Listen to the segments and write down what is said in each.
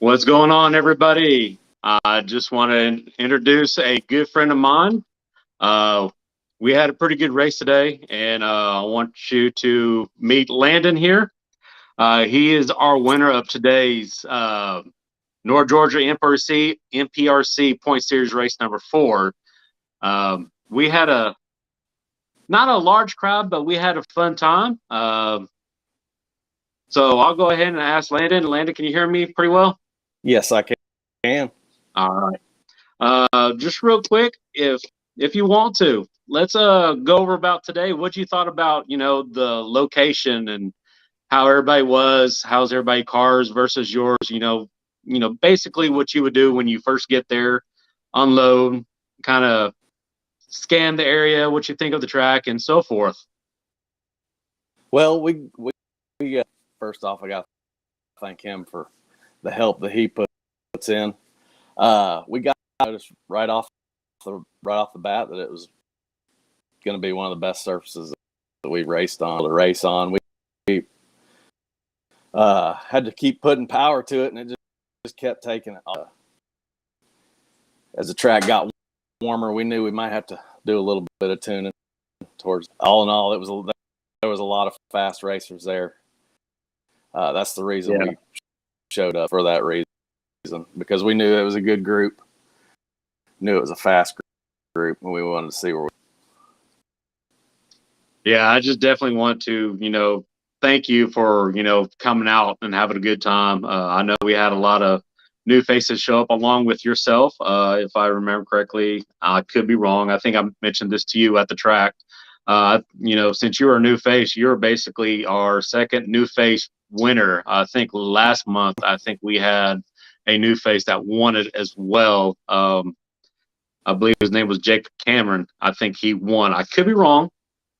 What's going on, everybody? I just want to introduce a good friend of mine. Uh, we had a pretty good race today, and I want you to meet Landon here. He is our winner of today's North Georgia NPRC Point Series race number 4. We had not a large crowd, but we had a fun time. So I'll go ahead and ask Landon. Landon, can you hear me pretty well? Yes, I can. All right. Just real quick, if you want to, let's go over about today. What you thought about, the location and how everybody was, how's everybody cars versus yours, basically what you would do when you first get there, unload, kind of scan the area, what you think of the track and so forth. Well, we first off, I got to thank him for the help that he puts in. We got noticed right off the bat that it was going to be one of the best surfaces that we raced on. To race on, we had to keep putting power to it, and it just kept taking it. As the track got warmer, we knew we might have to do a little bit of tuning. Towards all in all, there was a lot of fast racers there. That's the reason we showed up, for that reason, because we knew it was a good group, knew it was a fast group, and we wanted to see where we. Yeah, I just definitely want to, thank you for, coming out and having a good time. I know we had a lot of new faces show up along with yourself. If I remember correctly, I could be wrong. I think I mentioned this to you at the track. Since you were a new face, you're basically our second new face winner. I think last month, we had a new face that won it as well. I believe his name was Jacob Cameron. I think he won. I could be wrong.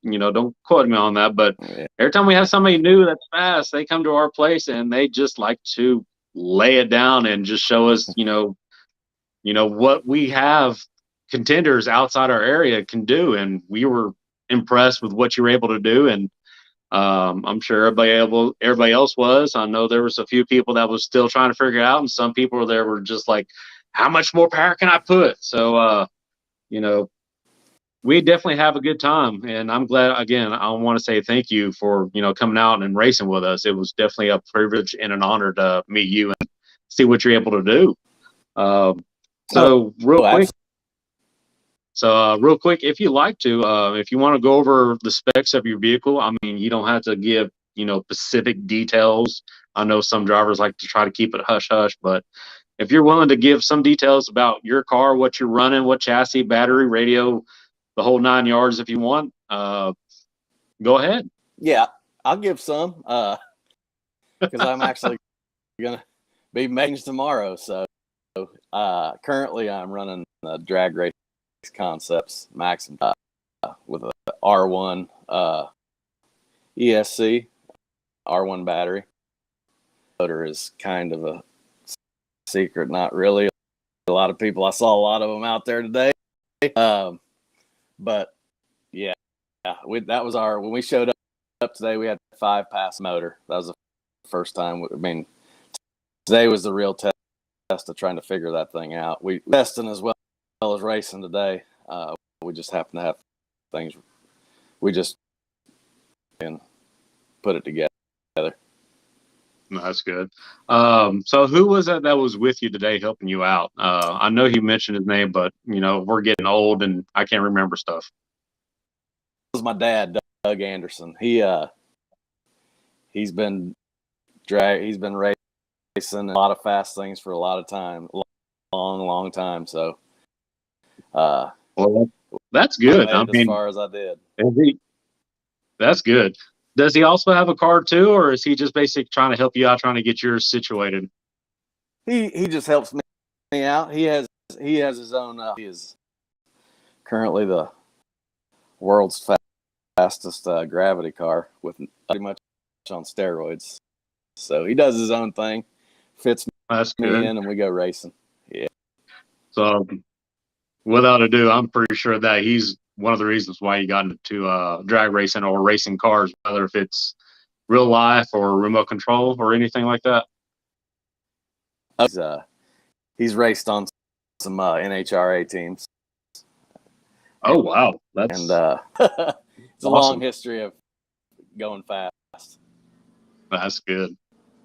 Don't quote me on that. But every time we have somebody new that's fast, they come to our place and they just like to lay it down and just show us, what we have contenders outside our area can do. And we were impressed with what you were able to do. And I'm sure everybody else was. I know there was a few people that was still trying to figure it out, and some people there were just like, how much more power can I put? So, we definitely have a good time, and I'm glad. Again, I want to say thank you for coming out and racing with us. It was definitely a privilege and an honor to meet you and see what you're able to do. Real quick, if you like to, if you want to go over the specs of your vehicle, I mean, you don't have to give, specific details. I know some drivers like to try to keep it hush hush, but if you're willing to give some details about your car, what you're running, what chassis, battery, radio, the whole 9 yards, if you want, go ahead. Yeah, I'll give some, because I'm actually going to be making tomorrow. So currently I'm running the drag race Concepts Maxim with a R1 ESC R1 battery. Motor is kind of a secret, not really. A lot of people, I saw a lot of them out there today. But yeah, that was when we showed up today, we had 5-pass motor. That was the first time. I mean, today was the real test of trying to figure that thing out. We testing as well as racing today. We just happen to have things. We just can put it together. That's good. So who was that was with you today helping you out? I know you mentioned his name, but we're getting old and I can't remember stuff. This was my dad, Doug Anderson. He's been racing a lot of fast things for a lot of time, long time. So, well, that's good. I mean, as far as I did. That's good. Does he also have a car too, or is he just basically trying to help you out, trying to get yours situated? He just helps me out. He has his own. He is currently the world's fastest gravity car, with pretty much on steroids. So he does his own thing, fits me in, and we go racing. Yeah. So without ado, I'm pretty sure that he's one of the reasons why you got into drag racing or racing cars, whether if it's real life or remote control or anything like that. He's raced on some NHRA teams. Oh, wow. That's And it's a long awesome. history of going fast. That's good.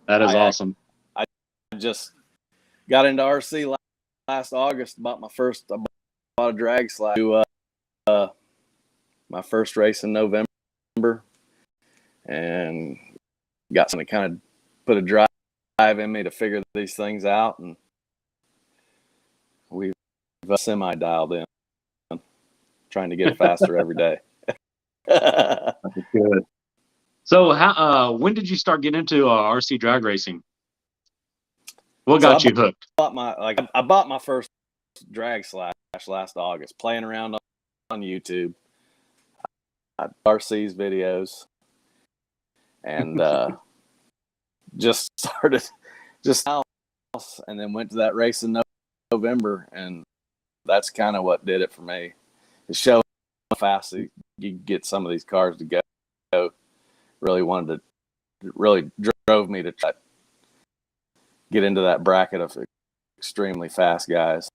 That is I awesome. I just got into RC last August. I bought a drag slide to my first race in November, and got something kind of put a drive in me to figure these things out, and we've semi dialed in, trying to get faster every day. That's good. So, when did you start getting into RC drag racing? What got you hooked? I bought my first drag slash last August, playing around on YouTube. I RC's videos, and just started and then went to that race in November, and that's kind of what did it for me. It showed how fast you get some of these cars to go. Really drove me to try to get into that bracket of extremely fast guys.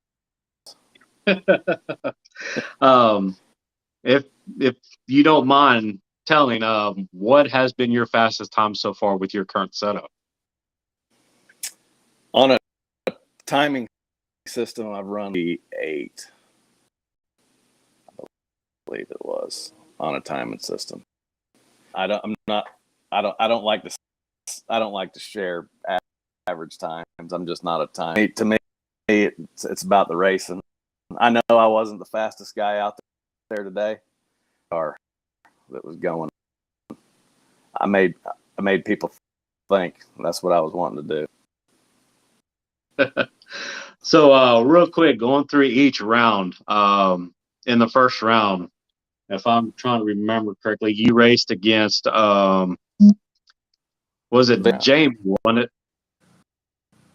If you don't mind telling, what has been your fastest time so far with your current setup? On a timing system, I've run the 8. I believe it was on a timing system. I don't like to share average times. I'm just not a time. To me, it's about the racing. I know I wasn't the fastest guy out there today, or that was going. I made people think. That's what I was wanting to do. So, real quick, going through each round. In the first round, if I'm trying to remember correctly, you raced against was it James, wasn't it?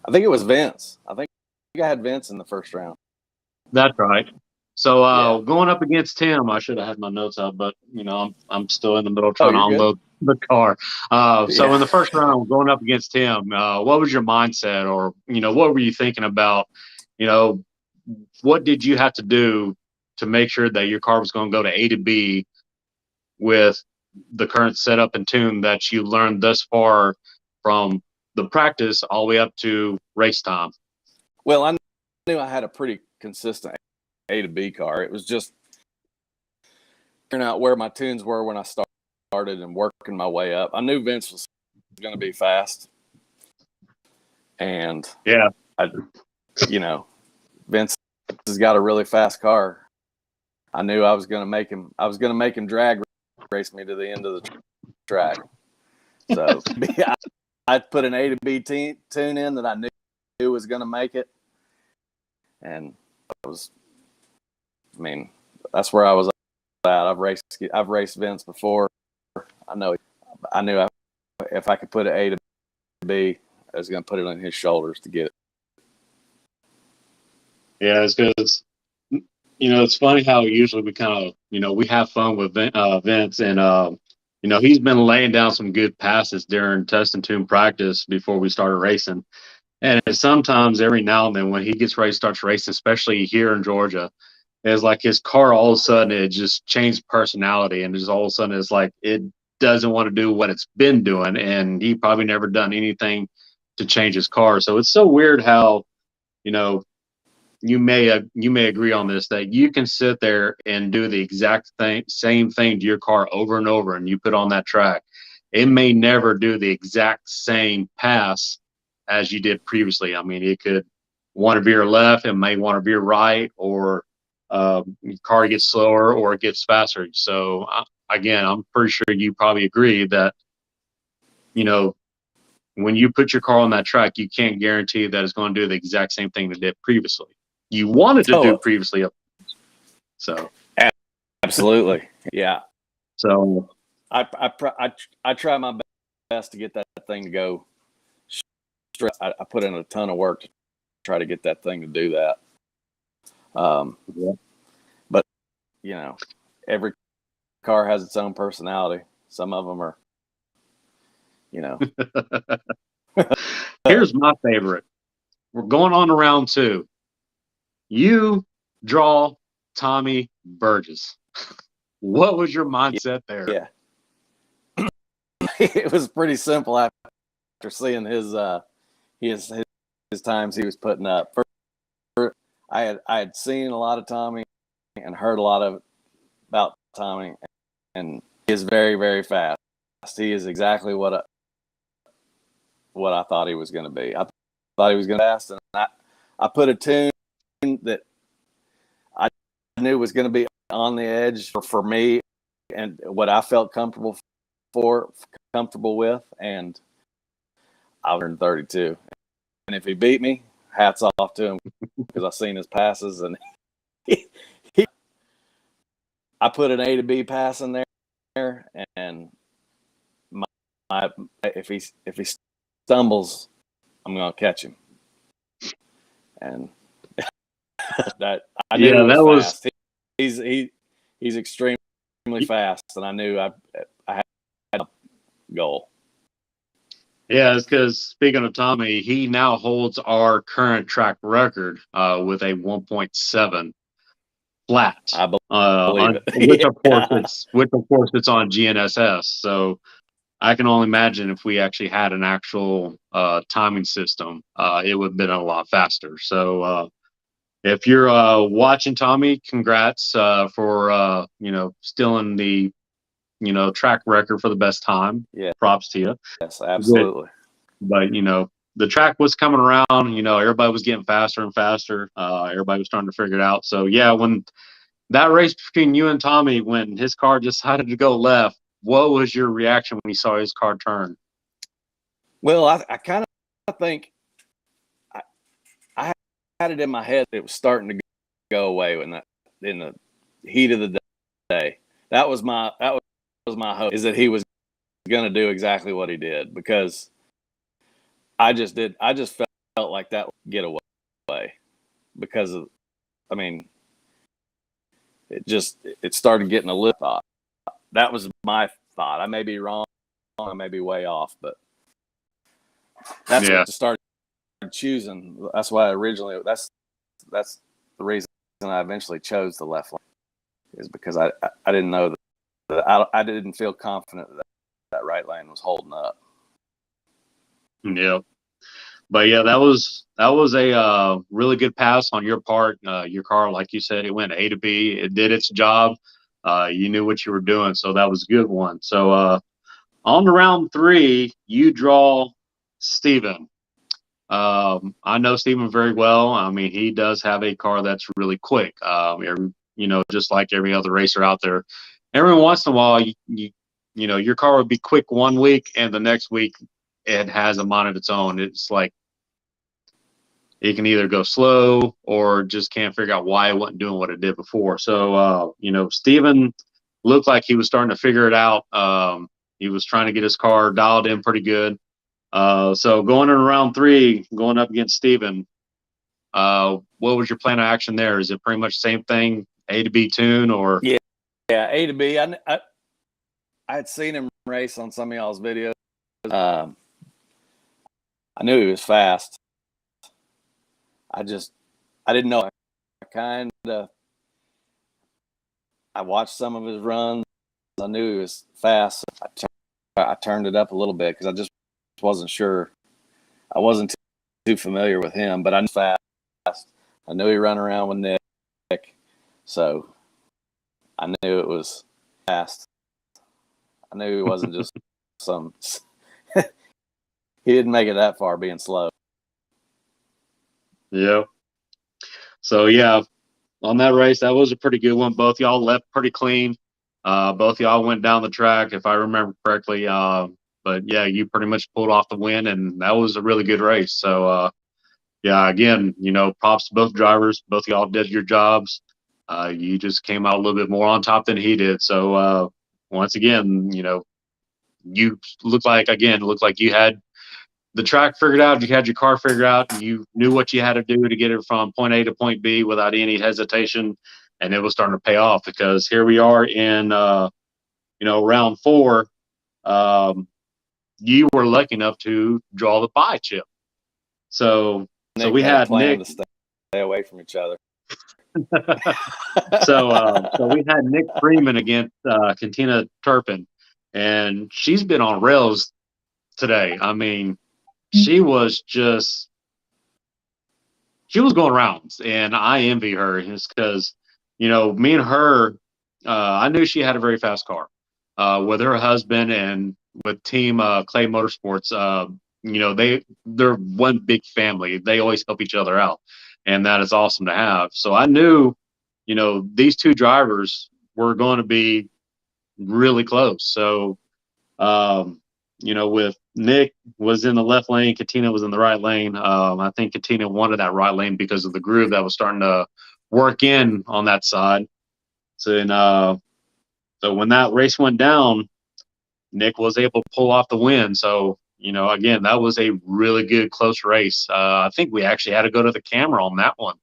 I think it was Vince. I think I had Vince in the first round. That's right. So going up against him, I should have had my notes out, but I'm still in the middle trying to unload the car. So in the first round, going up against him, what was your mindset, or what were you thinking about? What did you have to do to make sure that your car was going to go to A to B with the current setup and tune that you learned thus far from the practice all the way up to race time? Well, I knew I had a pretty consistent A to B car. It was just figuring out where my tunes were when I started and working my way up. I knew Vince was going to be fast, and Vince has got a really fast car. I knew I was going to make him. I was going to make him drag race me to the end of the track. So I put an A to B tune in that I knew was going to make it, and that's where I was at. I've raced Vince before. I knew if I could put an A to B, I was going to put it on his shoulders to get it. Yeah, it's because it's funny how usually we kind of we have fun with Vince, and he's been laying down some good passes during test and tune practice before we started racing. And sometimes every now and then when he gets ready to start racing, especially here in Georgia, it's like his car all of a sudden it just changed personality, and just all of a sudden it's like it doesn't want to do what it's been doing, and he probably never done anything to change his car. So it's so weird how you may agree on this, that you can sit there and do the exact same thing to your car over and over, and you put on that track. It may never do the exact same pass as you did previously. I mean, it could want to veer left, it may want to veer right, or your car gets slower or it gets faster. So again, I'm pretty sure you probably agree that when you put your car on that track, you can't guarantee that it's going to do the exact same thing that it did previously. You wanted to do previously. So absolutely, yeah. So I try my best to get that thing to go straight. I put in a ton of work to try to get that thing to do that. But every car has its own personality. Some of them are, Here's my favorite. we're going on to round two. You draw Tommy Burgess. What was your mindset there? Yeah. It was pretty simple after seeing his times he was putting up. I had seen a lot of Tommy and heard a lot about Tommy, and he is very, very fast. He is exactly what I thought he was going to be. I thought he was going to be fast, and I put a tune that I knew was going to be on the edge for me and what I felt comfortable with, and I was 32. And if he beat me, hats off to him, because I've seen his passes, and I put an A to B pass in there, and if he stumbles, I'm going to catch him. And that I knew he was fast. He's extremely fast, and I knew I had a goal. Yeah, it's because speaking of Tommy, he now holds our current track record with a 1.7 flat. I believe it. Which of course it's on GNSS. So I can only imagine if we actually had an actual timing system, it would have been a lot faster. So if you're watching Tommy, congrats for stealing the track record for the best time. Yeah, props to you. Yes, absolutely. But the track was coming around. Everybody was getting faster and faster. Everybody was starting to figure it out. So yeah, when that race between you and Tommy, when his car decided to go left, what was your reaction when you saw his car turn? Well, I kind of think I had it in my head that it was starting to go away in the heat of the day. That was my hope, is that he was going to do exactly what he did, because I just felt like that would get away, because of, it started getting a little thought. That was my thought. I may be wrong. I may be way off, but that's what I started choosing. That's why that's the reason I eventually chose the left lane, is because I didn't know that I didn't feel confident that right lane was holding up. Yeah. But yeah, that was a really good pass on your part. Your car, like you said, it went A to B. It did its job. You knew what you were doing, so that was a good one. So on to round three, you draw Steven. I know Steven very well. He does have a car that's really quick. Just like every other racer out there. Every once in a while, your car would be quick one week, and the next week it has a mind of its own. It's like it can either go slow or just can't figure out why it wasn't doing what it did before. So, Steven looked like he was starting to figure it out. He was trying to get his car dialed in pretty good. So going in round three, going up against Steven, what was your plan of action there? Is it pretty much the same thing, A to B tune, or? Yeah, A to B. I had seen him race on some of y'all's videos. I knew he was fast. I didn't know. I watched some of his runs. I knew he was fast. I turned it up a little bit because I just wasn't sure. I wasn't too familiar with him, but I knew fast. I knew he ran around with Nick, so I knew it was fast. I knew he wasn't just some. He didn't make it that far being slow. Yeah. So yeah, on that race, that was a pretty good one. Both y'all left pretty clean. Both y'all went down the track, if I remember correctly. But yeah, you pretty much pulled off the win, and that was a really good race. So yeah, again, props to both drivers. Both y'all did your jobs. You just came out a little bit more on top than he did. So once again, you looked like you had the track figured out. You had your car figured out. You knew what you had to do to get it from point A to point B without any hesitation, and it was starting to pay off, because here we are in round four. You were lucky enough to draw the pie chip. So So Nick we had a had plan Nick. to stay away from each other. So we had Nick Freeman against Katina Turpin, and she's been on rails today. I mean, she was going rounds, and I envy her just because, me and her, I knew she had a very fast car. With her husband and with Team Clay Motorsports, they're one big family. They always help each other out, and that is awesome to have. So I knew, these two drivers were going to be really close. So, with Nick was in the left lane, Katina was in the right lane. I think Katina wanted that right lane because of the groove that was starting to work in on that side. So when that race went down, Nick was able to pull off the win. So, again, that was a really good close race. I think we actually had to go to the camera on that one.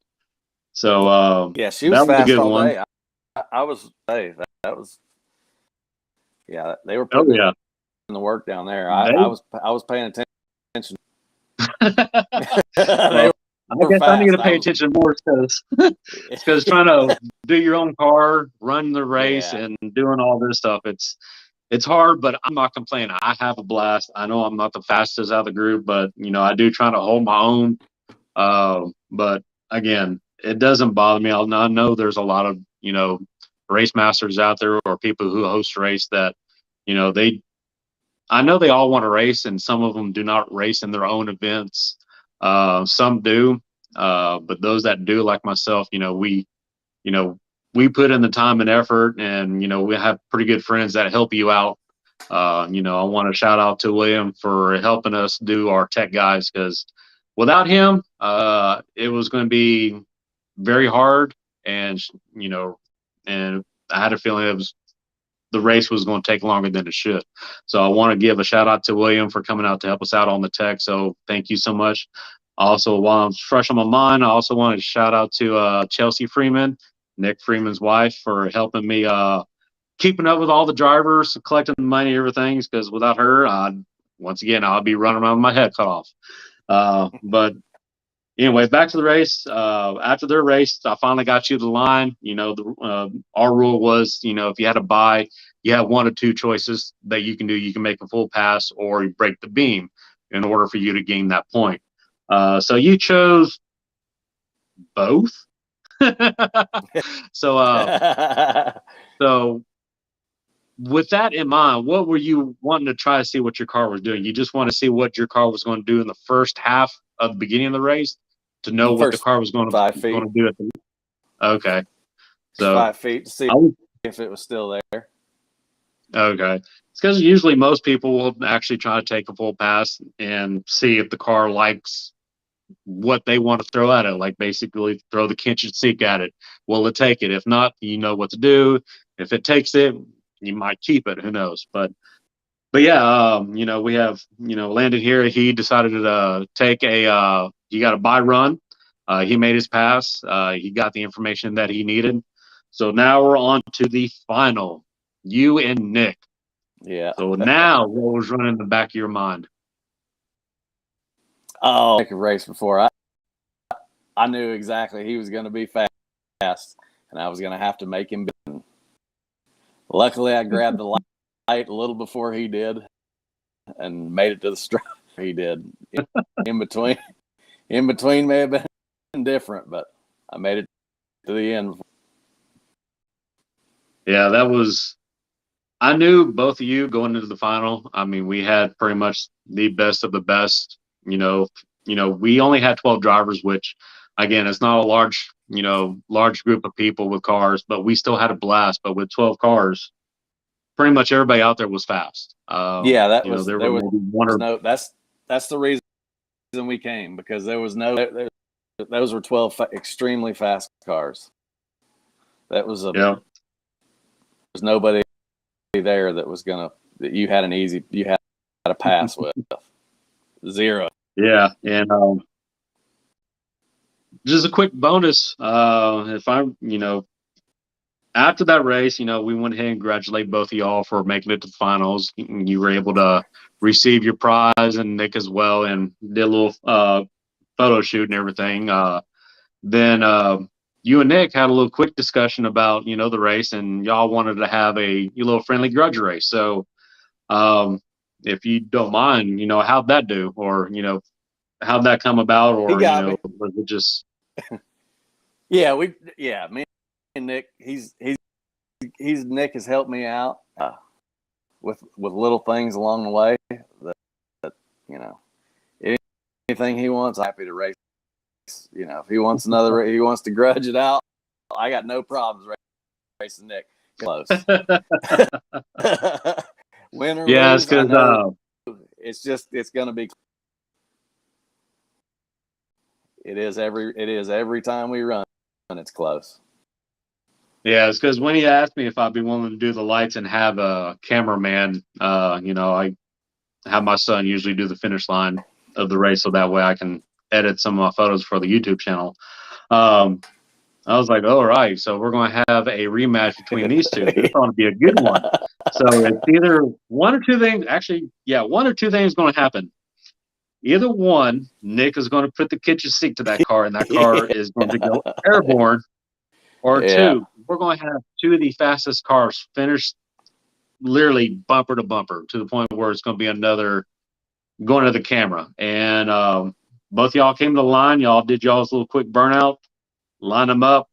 So Yeah, she was that was a fast good all one. day. I was that was they were Oh putting yeah, in the work down there. they, I was paying attention. well, They I were guess I need fast. to pay attention more because trying to do your own car, run the race, Yeah. and doing all this stuff, it's hard, but I'm not complaining. I have a blast. I know I'm not the fastest out of the group, but I do try to hold my own. But again, it doesn't bother me. I know there's a lot of race masters out there or people who host a race that they. I know they all want to race, and some of them do not race in their own events. Some do, but those that do, like myself, you know, we put in the time and effort, and we have pretty good friends that help you out. I want to shout out to William for helping us do our tech guys, because without him, it was going to be very hard, and and I had a feeling the race was going to take longer than it should. So I want to give a shout out to William for coming out to help us out on the tech. So thank you so much. Also, while I'm fresh on my mind, I also want to shout out to Chelsea Freeman, Nick Freeman's wife, for helping me keeping up with all the drivers, collecting the money, everything. Because without her, once again, I'll be running around with my head cut off. But anyway, back to the race. After their race, I finally got you the line. Our rule was, if you had a buy, you have one or two choices that you can do. You can make a full pass or you break the beam in order for you to gain that point. So you chose both. So with that in mind, what were you wanting to try to see what your car was doing? You just want to see what your car was going to do in the first half of the beginning of the race to know what the car was going to 5 feet. do at the. Okay, so 5 feet to see if it was still there. Okay, it's because usually most people will actually try to take a full pass and see if the car likes what they want to throw at it, like basically throw the kitchen sink at it. Will it take it? If not, you know what to do. If it takes it, you might keep it. Who knows? But yeah, we have Landon here. He decided to take he got a buy run. He made his pass. He got the information that he needed. So now we're on to the final. You and Nick. Yeah. So now, what was running in the back of your mind? Oh, make a race before I knew exactly he was going to be fast, and I was going to have to make him. Luckily, I grabbed the light a little before he did, and made it to the stripe. He did. In between may have been different, but I made it to the end. Yeah, that was. I knew both of you going into the final. I mean, we had pretty much the best of the best. We only had 12 drivers, which, again, it's not a large group of people with cars, but we still had a blast. But with 12 cars, pretty much everybody out there was fast. Yeah, that was there there were was maybe one or no. That's the reason we came, because there was no. Those were 12 extremely fast cars. That was yeah. There's nobody there that you had a pass with. Zero. Yeah, and just a quick bonus. If I'm, after that race, we went ahead and congratulate both of y'all for making it to the finals. You were able to receive your prize, and Nick as well, and did a little photo shoot and everything. Then you and Nick had a little quick discussion about, the race, and y'all wanted to have a little friendly grudge race. So if you don't mind, how'd that do? Or, how'd that come about? He Or, got me. was it just... Me and Nick, Nick has helped me out with little things along the way that anything he wants, I'm happy to race. If he wants he wants to grudge it out, I got no problems racing Nick. Close. Win or lose, because it's going to be. It is every time we run, it's close. Yeah, it's because when he asked me if I'd be willing to do the lights and have a cameraman, I have my son usually do the finish line of the race, so that way I can edit some of my photos for the YouTube channel. I was like, all right, so we're going to have a rematch between these two. This is going to be a good one. So it's either one or two things. Actually, yeah, one or two things going to happen. Either one, Nick is going to put the kitchen sink to that car, and that car is going to go airborne. Or two, we're going to have two of the fastest cars finish literally bumper to bumper to the point where it's going to be another going to the camera. And both y'all came to the line. Y'all did y'all's little quick burnout, line them up.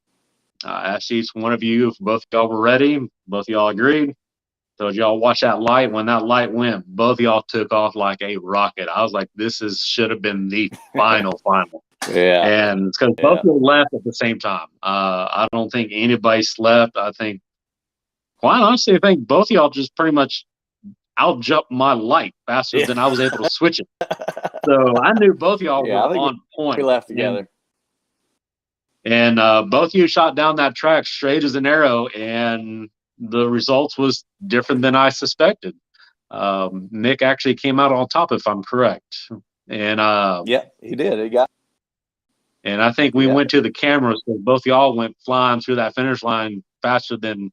Asked each one of you if both y'all were ready. Both y'all agreed. Told y'all watch that light. When that light went, both y'all took off like a rocket. I was like, this should have been the final. Yeah. And it's because both of you left at the same time. I don't think anybody slept. I think, quite honestly, I think both of y'all just pretty much outjumped my light faster than I was able to switch it. So I knew both of y'all were on point. We left together. And both of you shot down that track straight as an arrow, and the results was different than I suspected. Nick actually came out on top, if I'm correct. And he did. He got. And I think we went to the cameras, so both y'all went flying through that finish line faster than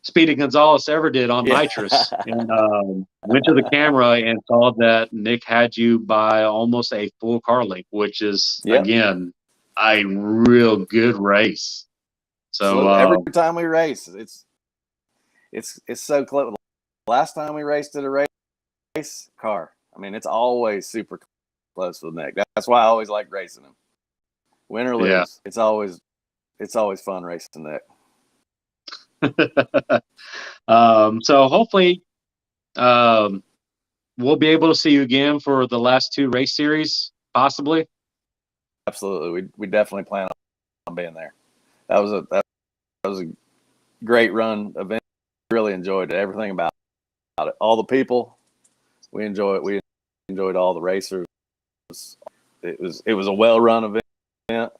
Speedy Gonzalez ever did on nitrous. And went to the camera and saw that Nick had you by almost a full car length, which is again a real good race. So every time we race, it's so close. Last time we raced at a race car, I mean, it's always super close with Nick. That's why I always like racing him. Win or lose, it's always fun racing Nick. So hopefully we'll be able to see you again for the last two race series, possibly. Absolutely. We definitely plan on being there. That was a great run event. Really enjoyed it. Everything about it. All the people, we enjoyed it. We enjoyed all the racers. It was a well-run event.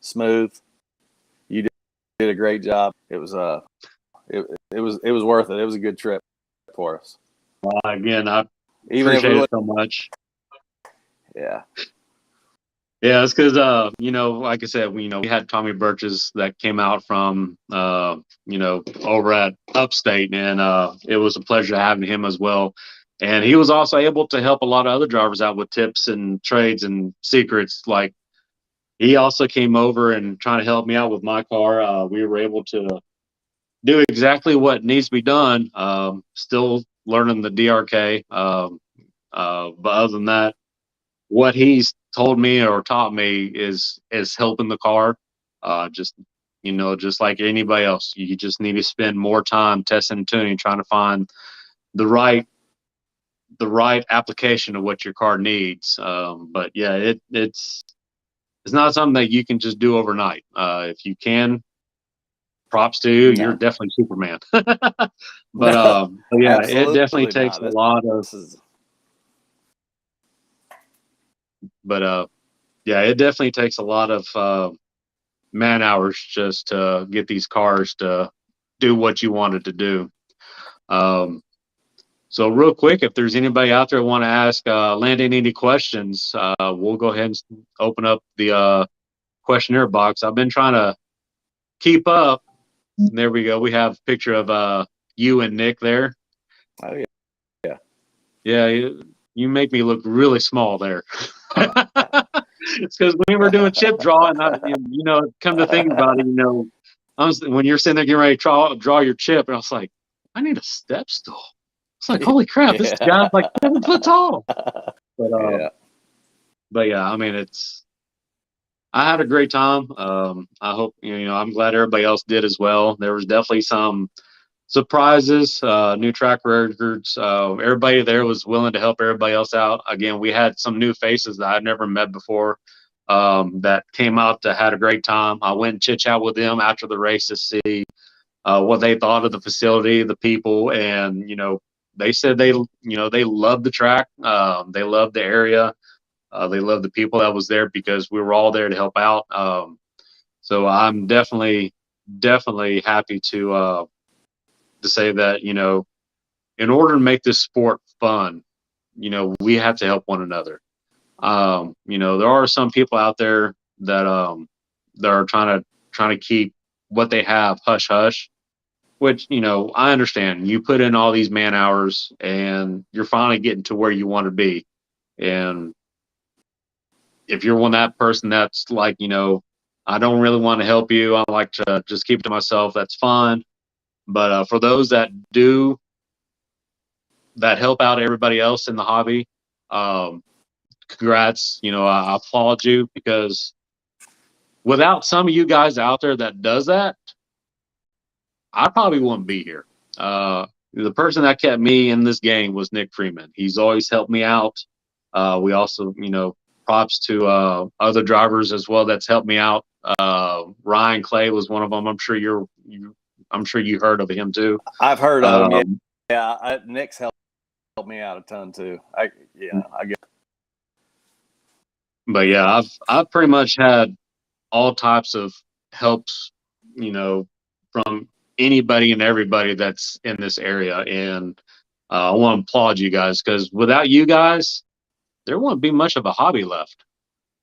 Smooth. You did a great job. It was worth it. It was a good trip for us. Again, I appreciate it so much. Yeah. Yeah, it's because like I said, we had Tommy Birches that came out from over at Upstate, and it was a pleasure having him as well. And he was also able to help a lot of other drivers out with tips and trades and secrets. Like, he also came over and trying to help me out with my car. We were able to do exactly what needs to be done. Still learning the DRK, but other than that, what he's told me or taught me is helping the car. Just like anybody else, you just need to spend more time testing and tuning, trying to find the right application of what your car needs. But yeah, it's not something that you can just do overnight. If you can, props to you. You're definitely Superman. But yeah, it definitely takes a lot of. But yeah, it definitely takes a lot of man hours just to get these cars to do what you wanted to do. So real quick, if there's anybody out there want to ask Landon any questions, we'll go ahead and open up the questionnaire box. I've been trying to keep up. There we go. We have a picture of you and Nick there. Oh yeah. Yeah, you make me look really small there. It's because we were doing chip draw, and come to think about it, when you're sitting there getting ready to draw your chip, and I was like, I need a step stool. It's like, holy crap, this guy's like 7 foot tall. But Yeah. but yeah, I mean, I had a great time. I hope I'm glad everybody else did as well. There was definitely some surprises, new track records. Everybody there was willing to help everybody else out. Again, we had some new faces that I'd never met before that came out to had a great time. I went and chit chat with them after the race to see what they thought of the facility, the people, and they said they loved the track, they loved the area, they loved the people that was there because we were all there to help out. So I'm definitely happy to say that in order to make this sport fun, we have to help one another. There are some people out there that are trying to keep what they have hush hush, which I understand. You put in all these man hours, and you're finally getting to where you want to be. And if you're that person that's like, I don't really want to help you, I like to just keep it to myself, that's fine. But for those that do, that help out everybody else in the hobby, congrats. I applaud you, because without some of you guys out there that does that, I probably wouldn't be here. The person that kept me in this game was Nick Freeman. He's always helped me out. We also, props to other drivers as well that's helped me out. Ryan Clay was one of them. I'm sure you heard of him too. I've heard of him. Yeah, Nick's helped me out a ton too. I get. But yeah, I've pretty much had all types of helps, from anybody and everybody that's in this area, and I want to applaud you guys, because without you guys, there wouldn't be much of a hobby left.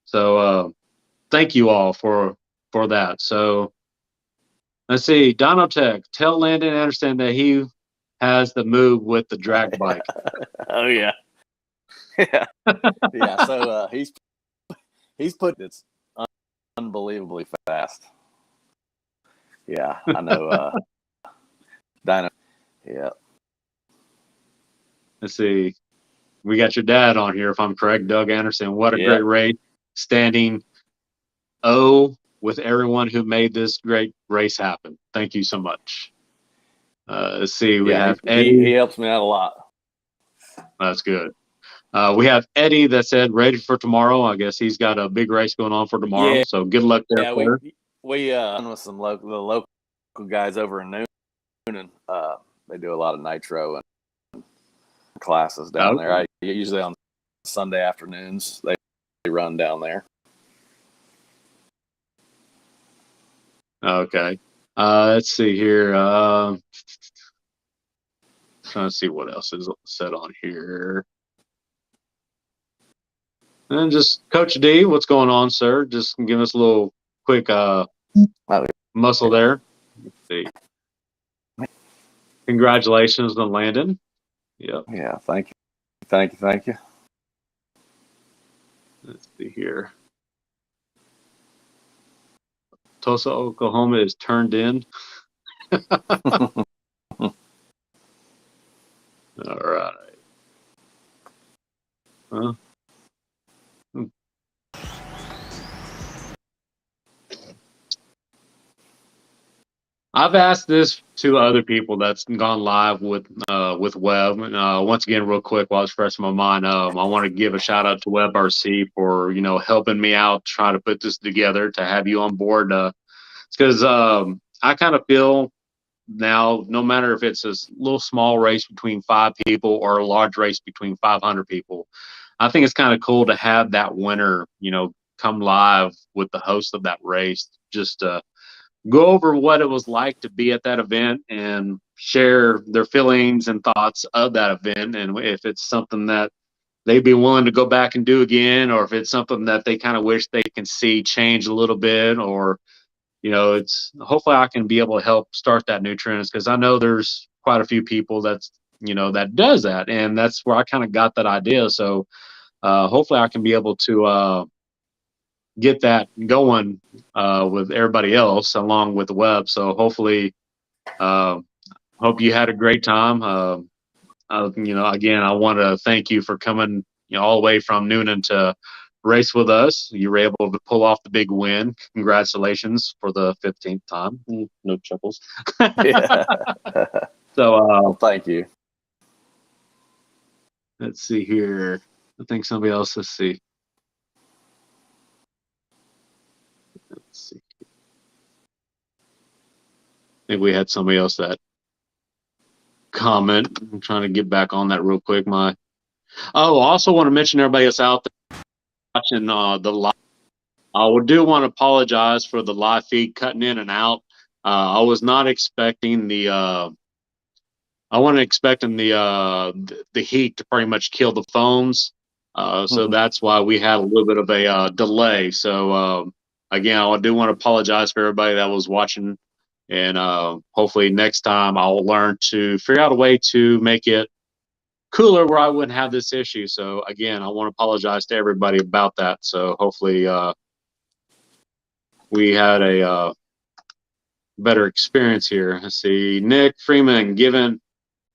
So thank you all for that. So let's see, Donotech, tell Landon Anderson that he has the move with the drag bike. Oh yeah, yeah, yeah. So he's put it's unbelievably fast. Yeah, I know. Dino. Yeah. Let's see. We got your dad on here, if I'm correct, Doug Anderson. What a great race. Standing with everyone who made this great race happen. Thank you so much. Let's see. We have Eddie. He helps me out a lot. That's good. We have Eddie that said ready for tomorrow. I guess he's got a big race going on for tomorrow. Yeah. So good luck there. Yeah, we with some the local guys over in Noon, and they do a lot of nitro and classes down there. Usually on Sunday afternoons they run down there. Okay. Let's see here. Trying to see what else is said on here. And just Coach D, what's going on, sir? Just give us a little quick muscle there. Let's see. Congratulations on Landon. Yep. Yeah, thank you. Let's see here. Tulsa, Oklahoma is turned in. All right. I've asked this to other people that's gone live with Webb. Once again, real quick, while it's fresh in my mind, I want to give a shout out to Webb RC for helping me out trying to put this together, to have you on board. It's because I kind of feel now, no matter if it's a little small race between 5 people or a large race between 500 people, I think it's kind of cool to have that winner, come live with the host of that race, just to go over what it was like to be at that event and share their feelings and thoughts of that event. And if it's something that they'd be willing to go back and do again, or if it's something that they kind of wish they can see change a little bit, or, it's hopefully I can be able to help start that new trend, because I know there's quite a few people that's, that does that. And that's where I kind of got that idea. So hopefully I can be able to get that going with everybody else along with the web. So hopefully, hope you had a great time. Again, I want to thank you for coming, all the way from Noonan to race with us. You were able to pull off the big win. Congratulations for the 15th time. No chuckles. Yeah. So, well, thank you. Let's see here. I think somebody else. Let's see. I think we had somebody else that comment. I'm trying to get back on that real quick. I also want to mention everybody that's out there watching the live. I do want to apologize for the live feed cutting in and out. I was not expecting the heat to pretty much kill the phones. So that's why we had a little bit of a delay. So again, I do want to apologize for everybody that was watching, and hopefully next time I'll learn to figure out a way to make it cooler where I wouldn't have this issue. So again, I want to apologize to everybody about that. So hopefully we had a better experience here. Let's see, Nick Freeman,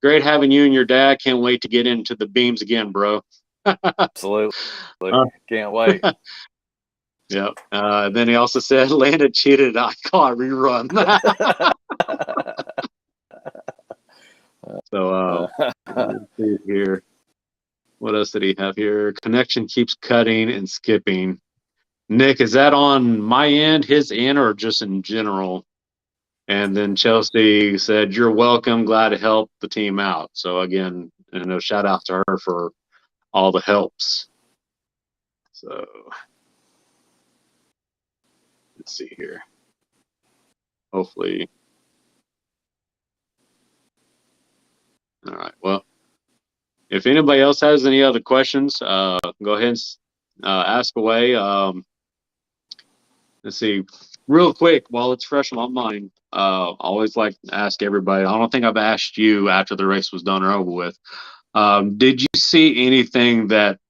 great having you and your dad. Can't wait to get into the beams again, bro. Absolutely. Can't wait. Yep. Then he also said Landon cheated. I caught a rerun. So let's see here. What else did he have here? Connection keeps cutting and skipping. Nick, is that on my end, his end, or just in general? And then Chelsea said, "You're welcome. Glad to help the team out." So again, shout out to her for all the helps. So let's see here. Hopefully. All right. Well, if anybody else has any other questions, go ahead and ask away. Let's see, real quick, while it's fresh on my mind, I always like to ask everybody. I don't think I've asked you after the race was done or over with. Did you see anything that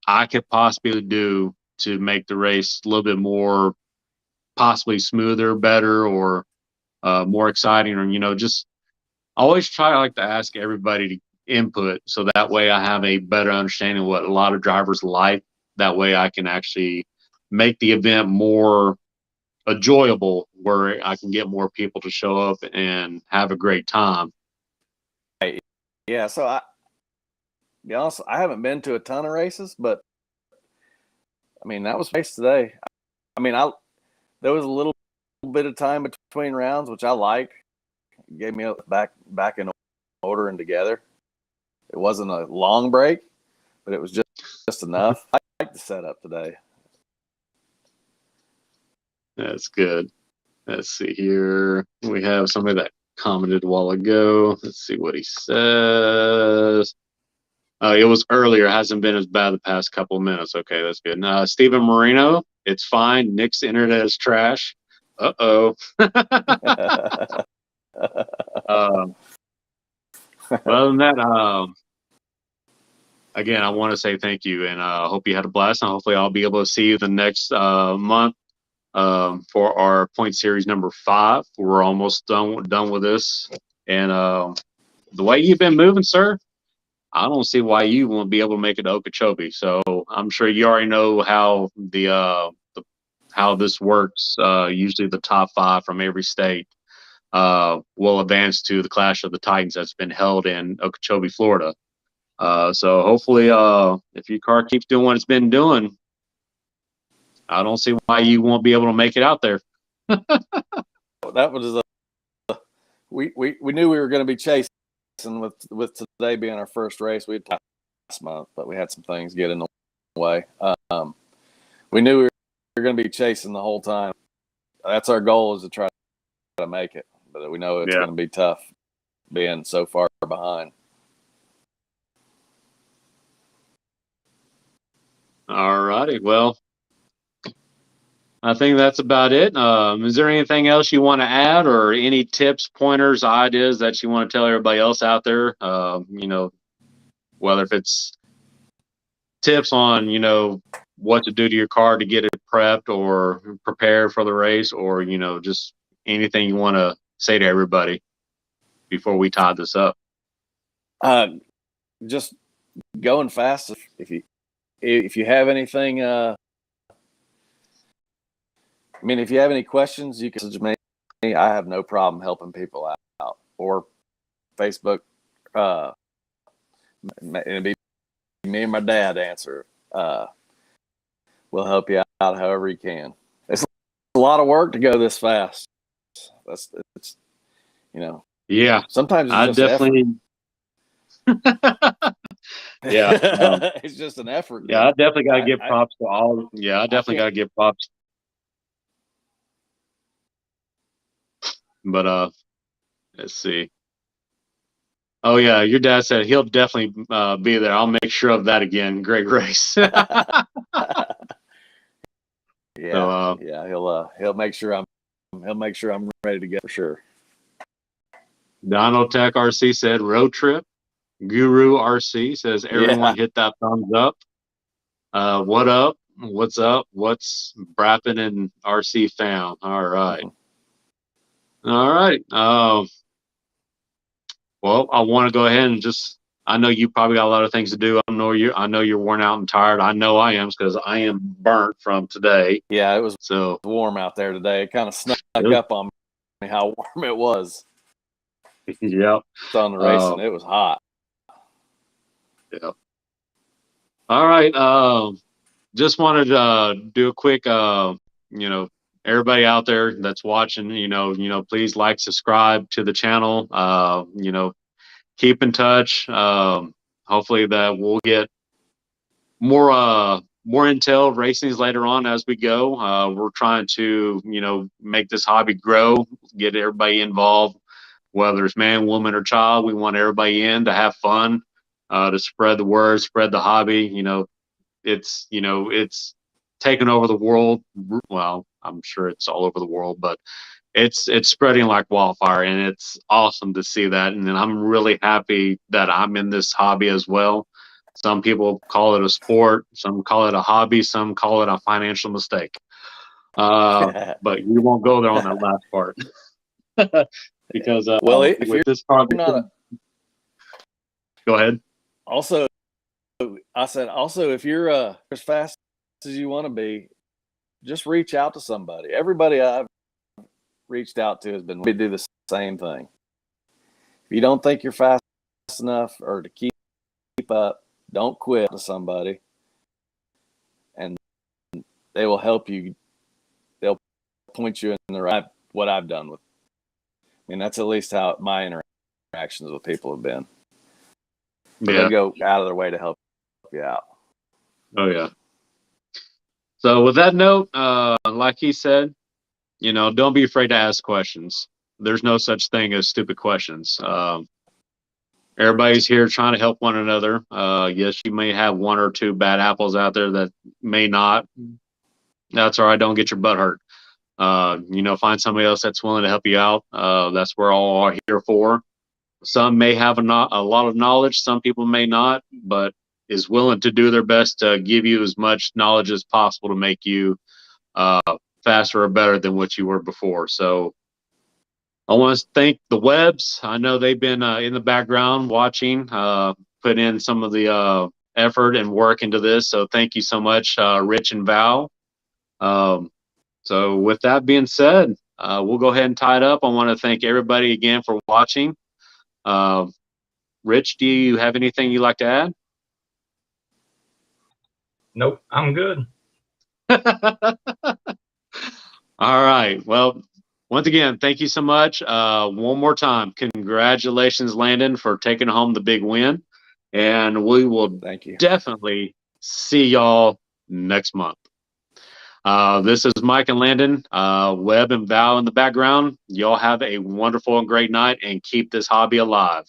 I could possibly do to make the race a little bit more possibly smoother, better, or more exciting, or just I always try like to ask everybody to input so that way I have a better understanding of what a lot of drivers like. That way I can actually make the event more enjoyable, where I can get more people to show up and have a great time. Yeah, so to be honest, I haven't been to a ton of races, but I mean that was race today. I mean, there was a little bit of time between rounds, which I like. It gave me back in order and together. It wasn't a long break, but it was just enough. I like the setup today. That's good. Let's see here. We have somebody that commented a while ago. Let's see what he says. It was earlier. It hasn't been as bad the past couple of minutes. Okay, that's good. Stephen Marino, it's fine. Nick's internet is trash. Uh-oh. Other than that, again, I want to say thank you, and I hope you had a blast. And hopefully I'll be able to see you the next month for our point series number 5. We're almost done with this, and the way you've been moving, sir, I don't see why you won't be able to make it to Okeechobee. So I'm sure you already know how how this works. Usually the top 5 from every state will advance to the Clash of the Titans that's been held in Okeechobee, Florida. So hopefully, if your car keeps doing what it's been doing, I don't see why you won't be able to make it out there. That was we knew we were going to be chasing with today being our first race. We had last month, but we had some things get in the way. We knew we were going to be chasing the whole time. That's our goal, is to try to make it, but we know it's going to be tough being so far behind. All righty. Well, I think that's about it. Is there anything else you want to add, or any tips, pointers, ideas that you want to tell everybody else out there? Whether if it's tips on, what to do to your car to get it prepped or prepared for the race, or, just anything you want to say to everybody before we tie this up? Just going fast. If you have anything, if you have any questions, you can message me. I have no problem helping people out. Or Facebook, it'd be me and my dad answer. We'll help you out however you can. It's a lot of work to go this fast. It's Yeah, sometimes it's I just definitely. Yeah, it's just an effort. yeah, I definitely got to give props to all. Yeah, I definitely got to give props. But let's see. Oh yeah, your dad said he'll definitely be there. I'll make sure of that again. Great race. Yeah, yeah, he'll make sure I'm ready to go for sure. Donald Tech RC said road trip. Guru RC says everyone hit that thumbs up. What up? What's up? What's Brappin and RC found? All right. All right. Well, I want to go ahead and I know you probably got a lot of things to do. I know you're worn out and tired. I know I am, because I am burnt from today. Yeah, it was warm out there today. It kind of snuck up on me how warm it was. Yep. It's on the racing. It was hot. Yep. All right. Just wanted to do a quick, everybody out there that's watching, please like, subscribe to the channel. Keep in touch. Hopefully that we'll get more intel racings later on as we go. We're trying to, make this hobby grow, get everybody involved, whether it's man, woman, or child. We want everybody in to have fun, to spread the word, spread the hobby. It's taken over the world. Well, I'm sure it's all over the world, but it's spreading like wildfire, and it's awesome to see that. And I'm really happy that I'm in this hobby as well. Some people call it a sport, some call it a hobby, some call it a financial mistake. But we won't go there on that last part. Because with this part, go ahead. Also, I said, if you're as fast as you want to be, just reach out to somebody. Everybody I've reached out to has been to do the same thing. If you don't think you're fast enough or to keep up, don't quit to somebody, and they will help you. They'll point you in the right. What I've done with. That's at least how my interactions with people have been. They go out of their way to help you out. Oh yeah. So with that note, like he said, don't be afraid to ask questions. There's no such thing as stupid questions. Everybody's here trying to help one another. Yes, you may have one or two bad apples out there that may not. That's all right. Don't get your butt hurt. Find somebody else that's willing to help you out. That's what we're all here for. Some may have a lot of knowledge. Some people may not, but is willing to do their best to give you as much knowledge as possible to make you faster or better than what you were before. So I want to thank the Webbs. I know they've been in the background watching, put in some of the effort and work into this. So thank you so much, Rich and Val. So with that being said, we'll go ahead and tie it up. I want to thank everybody again for watching. Rich, do you have anything you'd like to add? Nope, I'm good. All right. Well, once again, thank you so much. One more time, congratulations, Landon, for taking home the big win. And we will definitely see y'all next month. This is Mike and Landon, Webb and Val in the background. Y'all have a wonderful and great night, and keep this hobby alive.